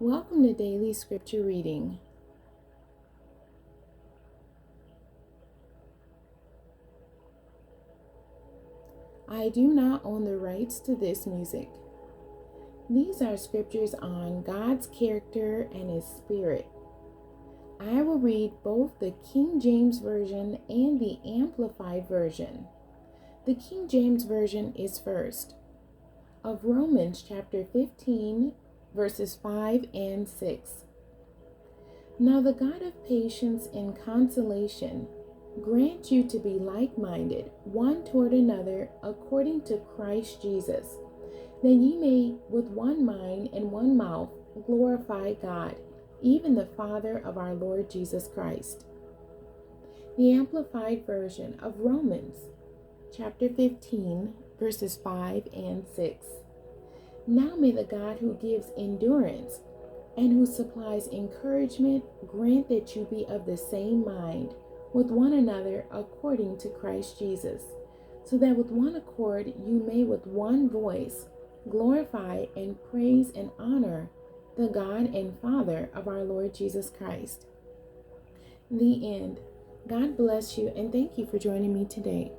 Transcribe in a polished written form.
Welcome to Daily Scripture Reading. I do not own the rights to this music. These are scriptures on God's character and His Spirit. I will read both the King James Version and the Amplified Version. The King James Version is first. Of Romans chapter 15, verses 5 and 6. Now the God of patience and consolation grant you to be like-minded one toward another according to Christ Jesus, that ye may with one mind and one mouth glorify God, even the Father of our Lord Jesus Christ. The Amplified Version of Romans chapter 15, verses 5 and 6. Now may the God who gives endurance and who supplies encouragement grant that you be of the same mind with one another according to Christ Jesus, so that with one accord you may with one voice glorify and praise and honor the God and Father of our Lord Jesus Christ. The end. God bless you and thank you for joining me today.